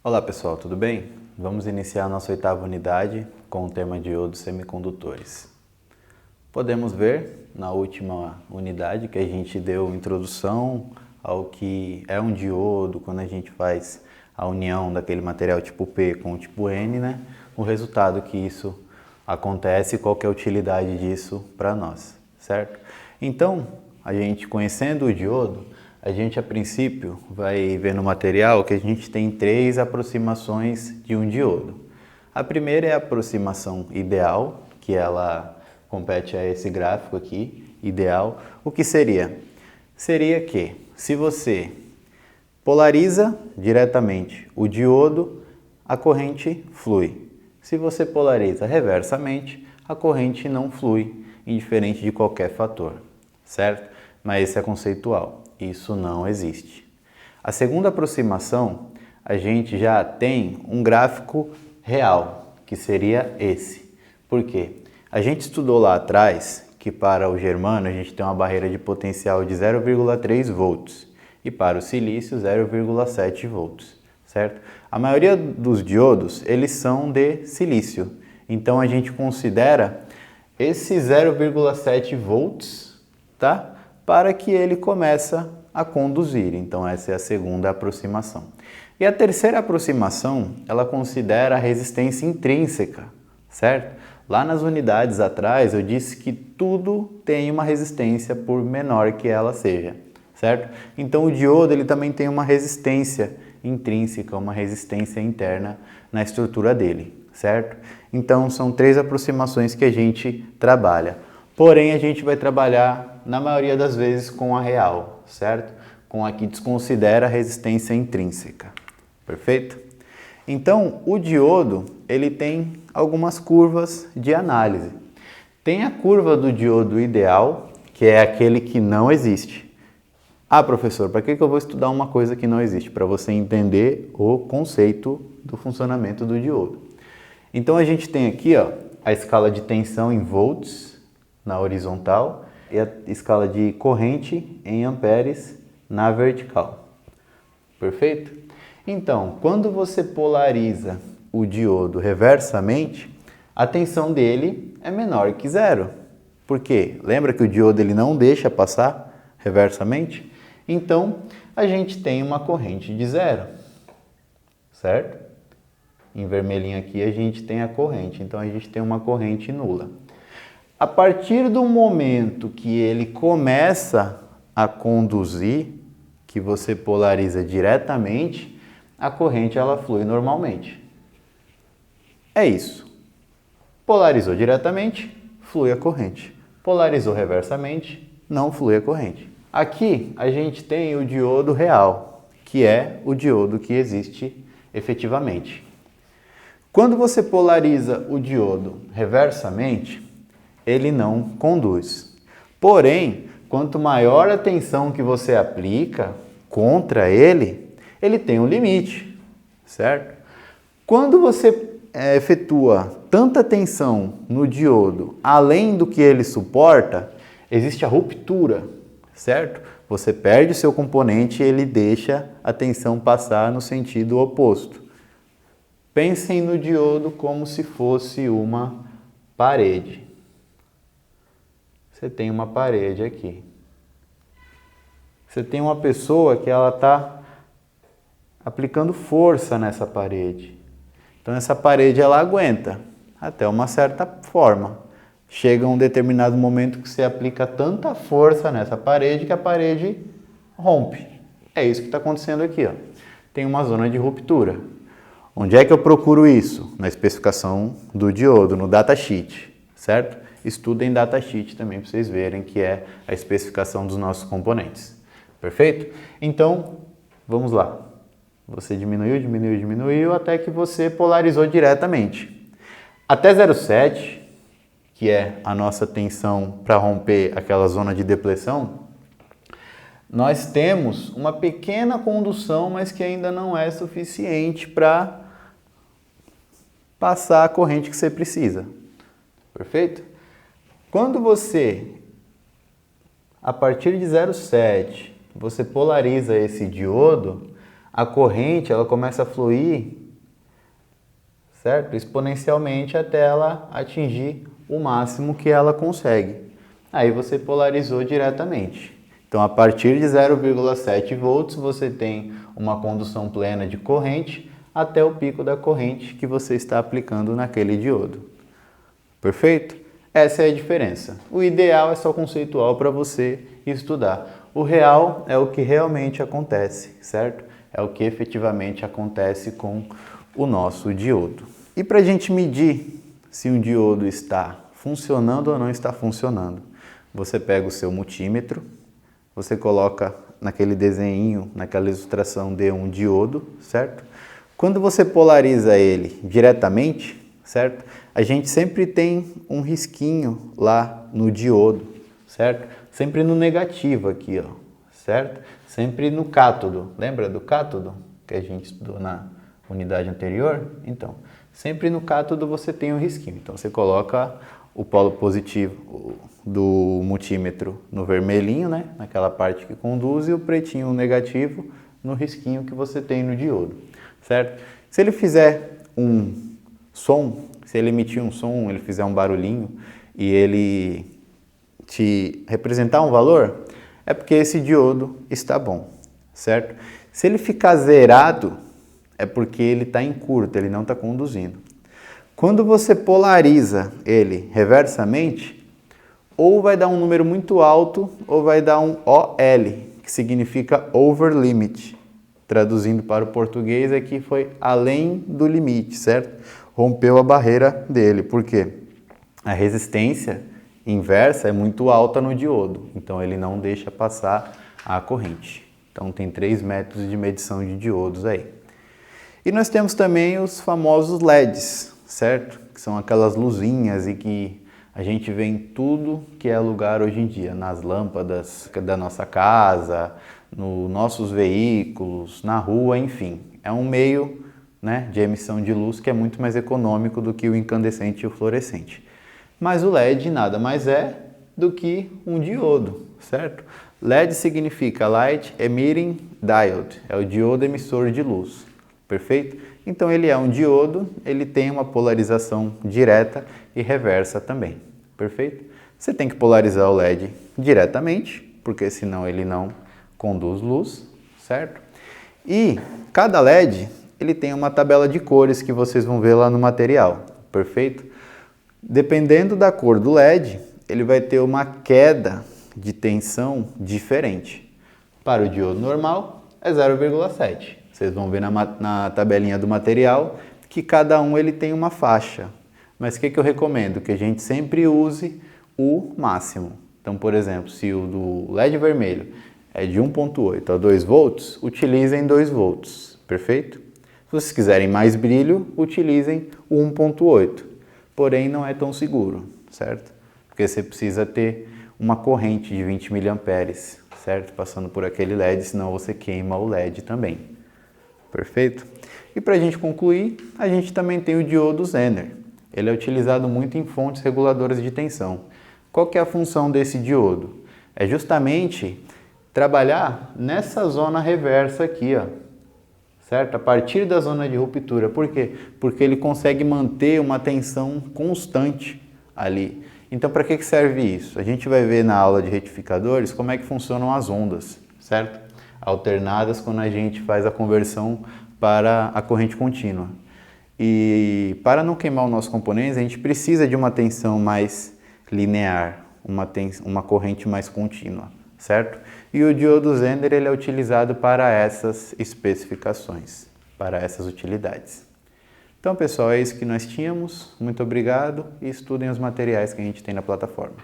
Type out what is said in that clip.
Olá pessoal, tudo bem? Vamos iniciar a nossa 8ª unidade com o tema diodo semicondutores. Podemos ver na última unidade que a gente deu introdução ao que é um diodo, quando a gente faz a união daquele material tipo P com o tipo N, né? O resultado que isso acontece e qual que é a utilidade disso para nós, certo? Então, a gente conhecendo o diodo, a gente a princípio vai ver no material que a gente tem 3 aproximações de um diodo. A primeira é a aproximação ideal, que ela compete a esse gráfico aqui, ideal. O que seria? Seria que se você polariza diretamente o diodo, a corrente flui. Se você polariza reversamente, a corrente não flui, indiferente de qualquer fator, certo? Mas esse é conceitual. Isso não existe. A segunda aproximação, a gente já tem um gráfico real, que seria esse. Por quê? A gente estudou lá atrás que para o germânio a gente tem uma barreira de potencial de 0,3 volts e para o silício 0,7 volts, certo? A maioria dos diodos, eles são de silício. Então a gente considera esse 0,7 volts, tá? Para que ele comece a conduzir. Então essa é a segunda aproximação. E a terceira aproximação, ela considera a resistência intrínseca, certo? Lá nas unidades atrás eu disse que tudo tem uma resistência por menor que ela seja, certo? Então o diodo ele também tem uma resistência intrínseca, uma resistência interna na estrutura dele, certo? Então são 3 aproximações que a gente trabalha. Porém, a gente vai trabalhar, na maioria das vezes, com a real, certo? Com a que desconsidera a resistência intrínseca. Perfeito? Então, o diodo, ele tem algumas curvas de análise. Tem a curva do diodo ideal, que é aquele que não existe. Ah, professor, para que eu vou estudar uma coisa que não existe? Para você entender o conceito do funcionamento do diodo. Então, a gente tem aqui ó, a escala de tensão em volts, na horizontal, e a escala de corrente em amperes na vertical. Perfeito? Então, quando você polariza o diodo reversamente, a tensão dele é menor que zero. Por quê? Lembra que o diodo ele não deixa passar reversamente? Então, a gente tem uma corrente de zero, certo? Em vermelhinho aqui a gente tem a corrente, então a gente tem uma corrente nula. A partir do momento que ele começa a conduzir, que você polariza diretamente, a corrente ela flui normalmente. É isso. Polarizou diretamente, flui a corrente. Polarizou reversamente, não flui a corrente. Aqui a gente tem o diodo real, que é o diodo que existe efetivamente. Quando você polariza o diodo reversamente, ele não conduz. Porém, quanto maior a tensão que você aplica contra ele, ele tem um limite, certo? Quando você efetua tanta tensão no diodo, além do que ele suporta, existe a ruptura, certo? Você perde o seu componente e ele deixa a tensão passar no sentido oposto. Pensem no diodo como se fosse uma parede. Você tem uma parede aqui. Você tem uma pessoa que ela está aplicando força nessa parede. Então essa parede ela aguenta até uma certa forma. Chega um determinado momento que você aplica tanta força nessa parede que a parede rompe. É isso que está acontecendo aqui, ó. Tem uma zona de ruptura. Onde é que eu procuro isso? Na especificação do diodo, no datasheet, certo? Estudem datasheet também para vocês verem que é a especificação dos nossos componentes. Perfeito? Então, vamos lá. Você diminuiu até que você polarizou diretamente. Até 0,7, que é a nossa tensão para romper aquela zona de depressão, nós temos uma pequena condução, mas que ainda não é suficiente para passar a corrente que você precisa. Perfeito? Quando você, a partir de 0,7, você polariza esse diodo, a corrente ela começa a fluir, certo? Exponencialmente até ela atingir o máximo que ela consegue. Aí você polarizou diretamente. Então, a partir de 0,7 volts, você tem uma condução plena de corrente até o pico da corrente que você está aplicando naquele diodo. Perfeito? Essa é a diferença. O ideal é só conceitual para você estudar. O real é o que realmente acontece, certo? É o que efetivamente acontece com o nosso diodo. E para a gente medir se um diodo está funcionando ou não está funcionando, você pega o seu multímetro, você coloca naquele desenho, naquela ilustração de um diodo, certo? Quando você polariza ele diretamente, certo? A gente sempre tem um risquinho lá no diodo, certo? Sempre no negativo aqui, ó, certo? Sempre no cátodo. Lembra do cátodo que a gente estudou na unidade anterior? Então, sempre no cátodo você tem um risquinho. Então, você coloca o polo positivo do multímetro no vermelhinho, né? Naquela parte que conduz, e o pretinho negativo no risquinho que você tem no diodo, certo? Se ele fizer um som, se ele emitir um som, ele fizer um barulhinho e ele te representar um valor, é porque esse diodo está bom, certo? Se ele ficar zerado, é porque ele está em curto, ele não está conduzindo. Quando você polariza ele reversamente, ou vai dar um número muito alto, ou vai dar um OL, que significa over limit. Traduzindo para o português, aqui foi além do limite, certo? Rompeu a barreira dele. Por quê? A resistência inversa é muito alta no diodo, então ele não deixa passar a corrente. Então tem 3 métodos de medição de diodos aí. E nós temos também os famosos LEDs, certo? Que são aquelas luzinhas e que a gente vê em tudo que é lugar hoje em dia, nas lâmpadas da nossa casa, nos nossos veículos, na rua, enfim. É um meio, né, de emissão de luz que é muito mais econômico do que o incandescente e o fluorescente. Mas o LED nada mais é do que um diodo, certo? LED significa Light Emitting Diode, é o diodo emissor de luz, perfeito? Então ele é um diodo, ele tem uma polarização direta e reversa também, perfeito? Você tem que polarizar o LED diretamente, porque senão ele não conduz luz, certo? E cada LED, ele tem uma tabela de cores que vocês vão ver lá no material, perfeito? Dependendo da cor do LED, ele vai ter uma queda de tensão diferente. Para o diodo normal, é 0,7. Vocês vão ver na tabelinha do material que cada um ele tem uma faixa. Mas o que eu recomendo? Que a gente sempre use o máximo. Então, por exemplo, se o do LED vermelho é de 1,8 a 2 volts, utilizem 2 volts, perfeito? Se vocês quiserem mais brilho, utilizem o 1,8. Porém, não é tão seguro, certo? Porque você precisa ter uma corrente de 20 mA, certo? Passando por aquele LED, senão você queima o LED também. Perfeito? E para a gente concluir, a gente também tem o diodo Zener. Ele é utilizado muito em fontes reguladoras de tensão. Qual que é a função desse diodo? É justamente trabalhar nessa zona reversa aqui, ó, certo? A partir da zona de ruptura. Por quê? Porque ele consegue manter uma tensão constante ali. Então, para que serve isso? A gente vai ver na aula de retificadores como é que funcionam as ondas, certo? Alternadas quando a gente faz a conversão para a corrente contínua. E para não queimar os nossos componentes, a gente precisa de uma tensão mais linear, uma corrente mais contínua, certo? E o diodo Zener ele é utilizado para essas especificações, para essas utilidades. Então, pessoal, é isso que nós tínhamos. Muito obrigado e estudem os materiais que a gente tem na plataforma.